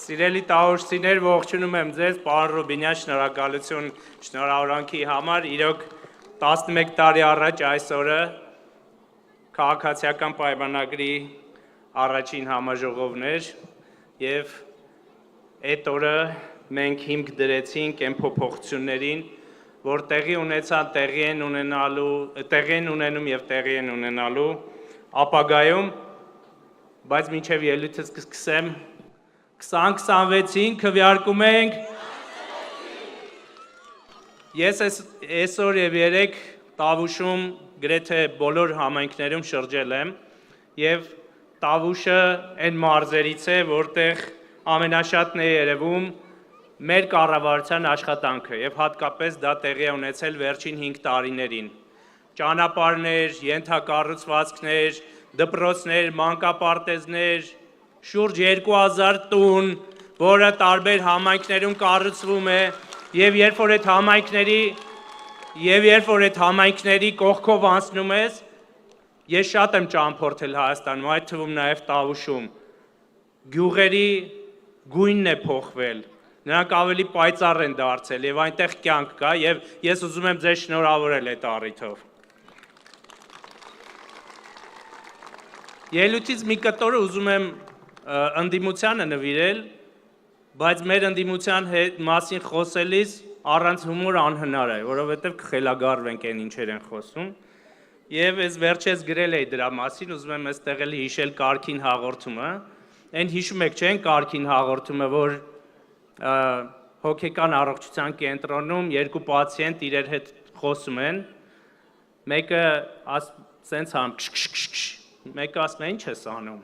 Սիրելի տաղուշցիներ, ողջունում եմ ձեզ, պարոն Ռուբինյան, շնորհակալություն շնորհավորանքի համար, իրոք 11 տարի առաջ այս օրը քաղաքացիական պայմանագրի առաջին համաժողովն էր եւ այդ օրը մենք հիմք դրեցինք այն փոփոխություններին, որ տեղի ունեցան, տեղի են ունենում եւ տեղի են ունենալու ապագայում, բայց մինչեւ ելույթս կսկսեմ 2026-ին քվեարկում ենք Ես այսօր եւ երեք Տավուշում գրեթե բոլոր համայնքներում շրջել եմ եւ Տավուշը այն մարզերից է, որտեղ ամենաշատն է երևում մեր կառավարության աշխատանքը եւ հատկապես դա տեղի է ունեցել վերջին 5 տարիներին։ Ճանապարհներ, ենթակառուցվածքներ, դպրոցներ, մանկապարտեզներ, շուրջ 2000 տուն, որը տարբեր համայնքներում կառուցվում է եւ երբ որ այդ համայնքների կողքով անցնում ես, ես շատ եմ ճամփորդել Հայաստանում, այդ թվում նաեւ Տավուշում, գյուղերի գույնն է փոխվել, նրանք ավելի պայծառ են դարձել եւ այնտեղ կյանք կա եւ ես ուզում եմ ձեզ շնորհավորել այդ առիթով։ Ելույթից մի կտորը ուզում եմ ընդդիմությանը նվիրել, բայց մեր ընդդիմության մասին խոսելիս առանց հումոր անհնար է, որովհետև կխելագարվենք այն ինչեր են խոսում, եւ ես վերջերս գրել էի դրա մասին, ուզում եմ այստեղ էլ հիշել Կարգին հաղորդումը, այն հիշում եք, չէ՞, Կարգին հաղորդումը, որ հոգեկան առողջության կենտրոնում երկու պացիենտ իրար հետ խոսում են, մեկը ասենց համ մեկը ասում է ինչ ես անում,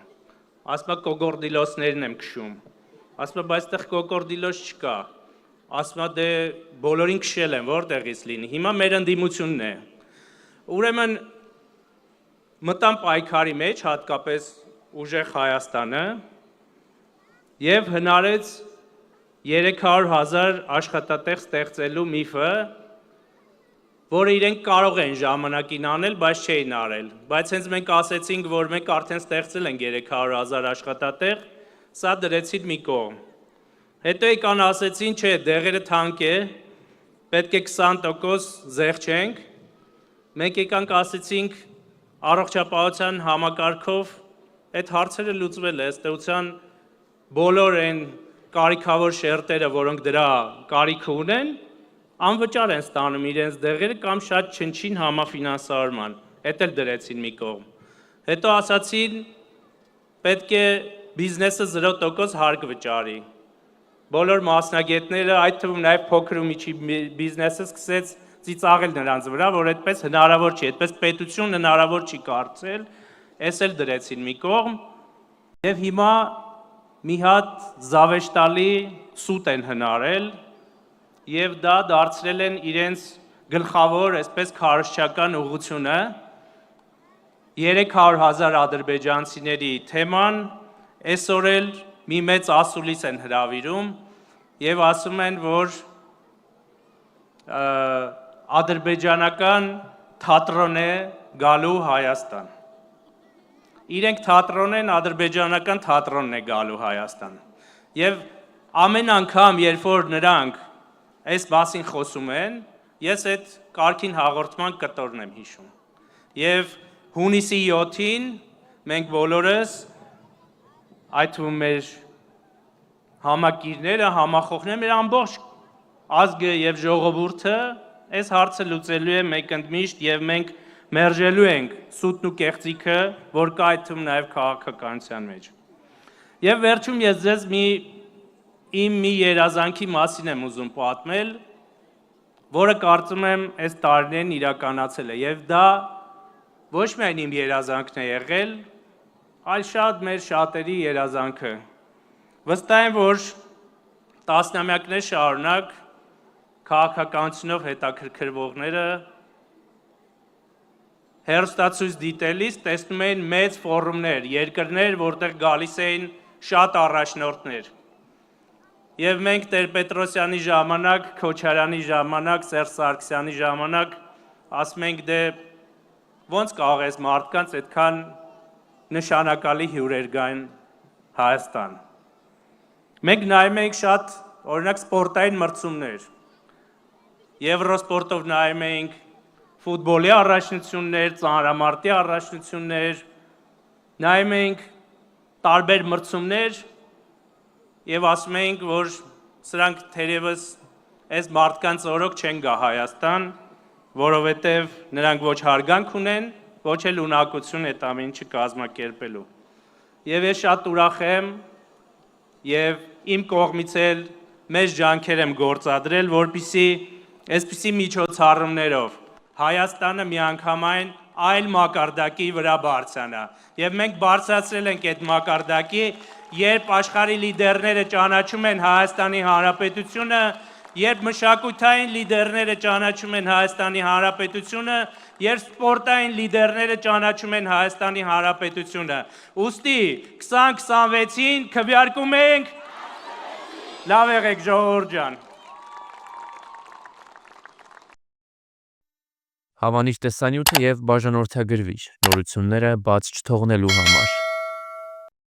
ասում է կոկորդիլոսներն եմ քշում, ասում է բայց այդտեղ կոկորդիլոս չկա, ասում է դե բոլորին քշել են, որտեղից լինի, հիմա մեր ընդդիմությունն է, ուրեմն մտան պայքարի մեջ, հատկապես ուժեղ Հայաստանը եւ հնարեց 300,000 աշխատատեղ ստեղծելու միֆը, որը իրենք կարող են ժամանակին անել, բայց չէին արել, բայց հենց մենք ասեցինք, որ մենք արդեն ստեղծել ենք 300,000 աշխատատեղ, սա դրեցին մի կողմ։ Հետո եկան ասեցին, չէ, դեղերը թանկ է, պետք է 20% զեղչենք, մենք եկանք ասեցինք առողջապահության համակարգով այդ հարցերը լուծվել է, ըստ էության բոլոր այն կարիքավոր շերտերը, որոնք դրա կարիքը ունեն, անվճար են ստանում իրենց դեղերը կամ շատ չնչին համաֆինանսավորման, այդ էլ դրեցին մի կողմ։ Հետո ասացին, պետք է բիզնեսը 0% հարկ վճարի։ Բոլոր մասնագետները, այդ թվում նաև փոքր ու միջին բիզնեսը սկսեց ծիծաղել նրանց վրա, որ այդպես հնարավոր չի, այդպես պետություն հնարավոր չի կարծել, այս էլ դրեցին մի կողմ, եւ հիմա մի հատ զավեշտալի սուտ են հնարել, եւ դա դարձրել են իրենց գլխավոր, այսպես քարոզչական ուղղությունը 300,000 ադրբեջանցիների թեման այսօր էլ մի մեծ ասուլիս են հրավիրում եւ ասում են, որ ադրբեջանական թատրոն է գալու Հայաստան։ Իրենք թատրոն են, ադրբեջանական թատրոնն է գալու Հայաստան։ Եվ ամեն անգամ, երբ որ նրանք այս մասին խոսում են, ես այդ Կարգին հաղորդման կտորն եմ հիշում։ Եվ հունիսի 7-ին մենք բոլորս, այդ թվում մեր համակիրները, համախոհները, մեր ամբողջ ազգը եւ ժողովուրդը այս հարցը լուծելու է մեկընդմիշտ եւ մենք մերժելու ենք սուտն ու կեղծիքը, որ կա այդ թվում նաեւ քաղաքականության մեջ։ Եվ վերջում ես ձեզ իմ մի երազանքի մասին եմ ուզում պատմել, որը կարծում եմ այս տարիներին իրականացել է, եւ դա ոչ միայն իմ երազանքն է եղել, այլ շատ մեր շատերի երազանքը։ Վստահ եմ, որ տասնամյակներ շարունակ քաղաքականությունով հետաքրքրվողները հեռուստացույց դիտելիս տեսնում էին մեծ ֆորումներ, երկրներ, որտեղ գալիս էին շատ առաջնորդներ։ Եվ մենք Տեր-Պետրոսյանի ժամանակ, Քոչարյանի ժամանակ, Սերժ Սարգսյանի ժամանակ ասում ենք դե ոնց կարող է մարդկանց այդքան նշանակալի հյուրեր գան Հայաստան։ Մենք նայում ենք շատ, օրինակ, սպորտային մրցումներ։ Եվրոսպորտով նայում ենք ֆուտբոլի առաջնություններ, ծանրամարտի առաջնություններ, նայում ենք տարբեր մրցումներ եւ ասում ենք, որ սրանք թերևս այս մարդկանց օրոք չեն գա Հայաստան, որովհետեւ նրանք ոչ հարգանք ունեն, ոչ էլ ունակություն այդ ամեն ինչը կազմակերպելու։ Եվ ես շատ ուրախ եմ եւ իմ կողմից էլ մեծ ջանքեր եմ գործադրել, որպեսզի այսպիսի միջոցառումներով Հայաստանը միանգամայն այլ մակարդակի վրա բարձրանա։ Եվ մենք բարձրացրել ենք այդ մակարդակի, երբ աշխարհի լիդերները ճանաչում են Հայաստանի Հանրապետությունը, երբ մշակութային լիդերները ճանաչում են Հայաստանի Հանրապետությունը, երբ սպորտային լիդերները ճանաչում են Հայաստանի Հանրապետությունը։ Ուստի 2026-ին քվեարկում ենք, լավ եղեք ժողովուրդ ջան։ Հավանիր տեսանյութը և բաժանորդագրվիր նորությունները բաց չթողնելու համար։